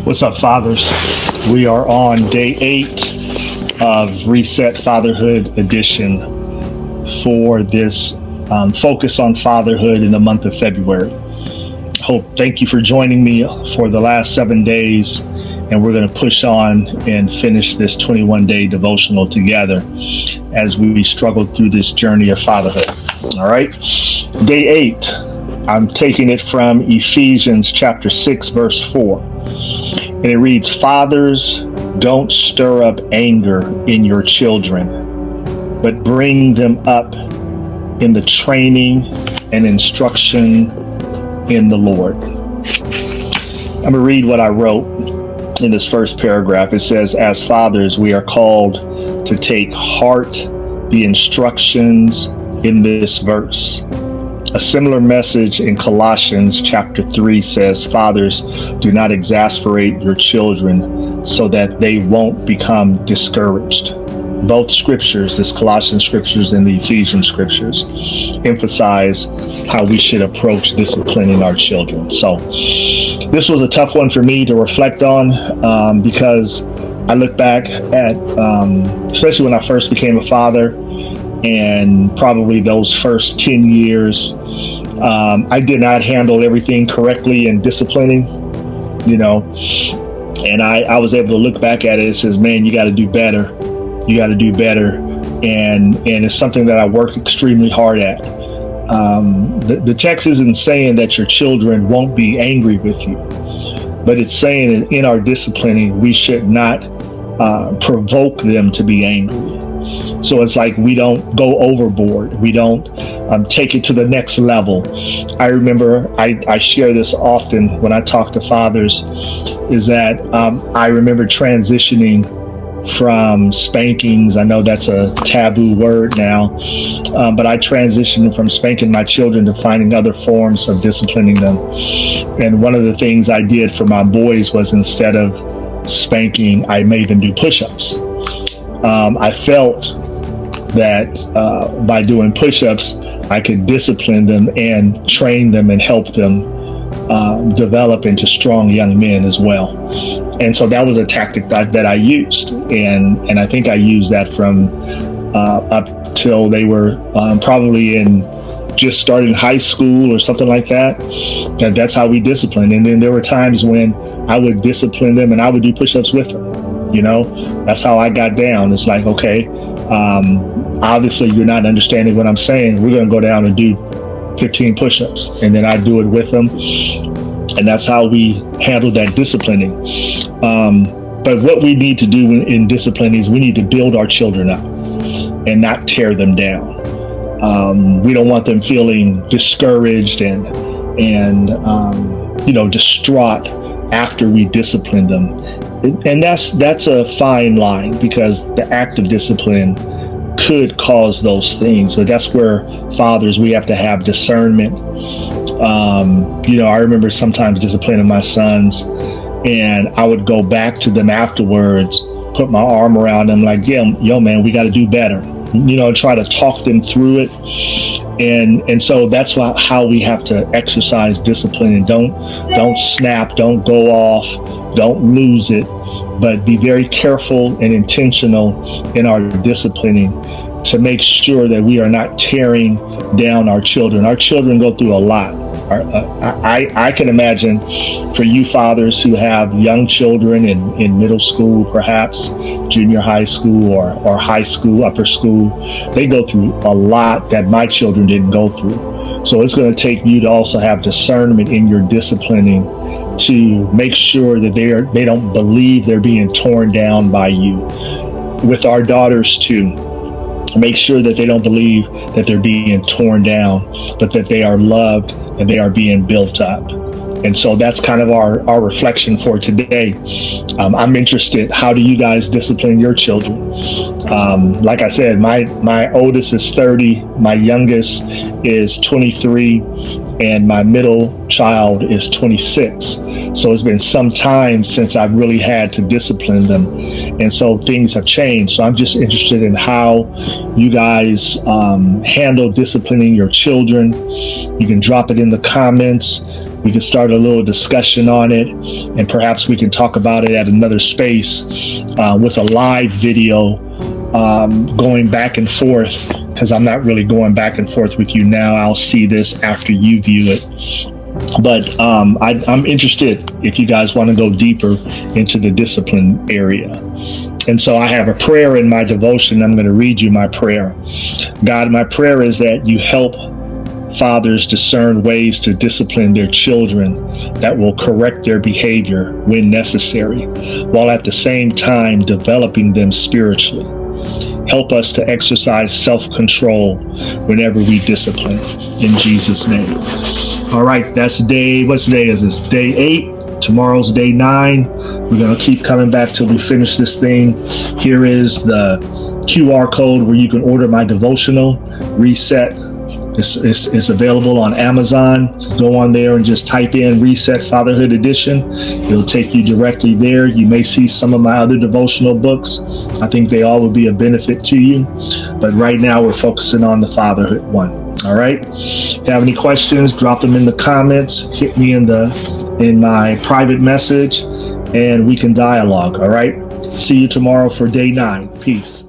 What's up, fathers? We are on day 8 of Reset Fatherhood Edition for this focus on fatherhood in the month of February. Thank you for joining me for the last 7 days, and we're going to push on and finish this 21-day devotional together as we struggle through this journey of fatherhood. All right, day 8, I'm taking it from Ephesians chapter 6, verse 4. And it reads, "Fathers, don't stir up anger in your children, but bring them up in the training and instruction in the Lord." I'm going to read what I wrote in this first paragraph. It says, "As fathers, we are called to take heart the instructions in this verse." A similar message in Colossians chapter 3 says, "Fathers, do not exasperate your children so that they won't become discouraged." Both scriptures, this Colossian scriptures and the Ephesian scriptures, emphasize how we should approach disciplining our children. So this was a tough one for me to reflect on because I look back at, especially when I first became a father, and probably those first 10 years, I did not handle everything correctly in disciplining, and I was able to look back at it and says, man, you got to do better. You got to do better. And it's something that I worked extremely hard at. The text isn't saying that your children won't be angry with you, but it's saying that in our disciplining, we should not provoke them to be angry. So it's like we don't go overboard. We don't take it to the next level. I remember, I share this often when I talk to fathers, is that I remember transitioning from spankings. I know that's a taboo word now, but I transitioned from spanking my children to finding other forms of disciplining them. And one of the things I did for my boys was, instead of spanking, I made them do push-ups. I felt that by doing push-ups, I could discipline them and train them and help them develop into strong young men as well. And so that was a tactic that I used. And I think I used that from up till they were probably in just starting high school or something like that. And that's how we disciplined. And then there were times when I would discipline them and I would do push-ups with them. That's how I got down. It's like, okay, obviously you're not understanding what I'm saying. We're going to go down and do 15 push-ups, and then I do it with them. And that's how we handle that disciplining. But what we need to do in disciplining is we need to build our children up and not tear them down. We don't want them feeling discouraged and distraught after we discipline them. And that's a fine line, because the act of discipline could cause those things. But that's where fathers, we have to have discernment. I remember sometimes disciplining my sons, and I would go back to them afterwards, put my arm around them like, yo, man, we got to do better. Try to talk them through it. And so that's how we have to exercise discipline. And don't snap, don't go off, don't lose it, but be very careful and intentional in our disciplining to make sure that we are not tearing down our children. Our children go through a lot. I can imagine for you fathers who have young children in middle school, perhaps junior high school or high school, upper school, they go through a lot that my children didn't go through. So it's going to take you to also have discernment in your disciplining to make sure that they don't believe they're being torn down by you. With our daughters too, make sure that they don't believe that they're being torn down, but that they are loved and they are being built up. And so that's kind of our reflection for today. I'm interested, how do you guys discipline your children? Like I said, my oldest is 30, my youngest is 23, and my middle child is 26. So it's been some time since I've really had to discipline them. And so things have changed. So I'm just interested in how you guys handle disciplining your children. You can drop it in the comments. we can start a little discussion on it, and perhaps we can talk about it at another space with a live video going back and forth, because I'm not really going back and forth with you now. I'll see this after you view it. But I'm interested if you guys want to go deeper into the discipline area. And so I have a prayer in my devotion. I'm going to read you my prayer. God, my prayer is that you help fathers discern ways to discipline their children that will correct their behavior when necessary, while at the same time developing them spiritually. Help us to exercise self-control whenever we discipline. In Jesus' name. All right, that's what day is this? Day 8. Tomorrow's day 9. We're going to keep coming back till we finish this thing. Here is the QR code where you can order my devotional, Reset. It's available on Amazon. Go on there and just type in Reset Fatherhood Edition. It'll take you directly there. You may see some of my other devotional books. I think they all will be a benefit to you. But right now we're focusing on the fatherhood one. All right. If you have any questions, drop them in the comments. Hit me in my private message, and we can dialogue. All right. See you tomorrow for day 9. Peace.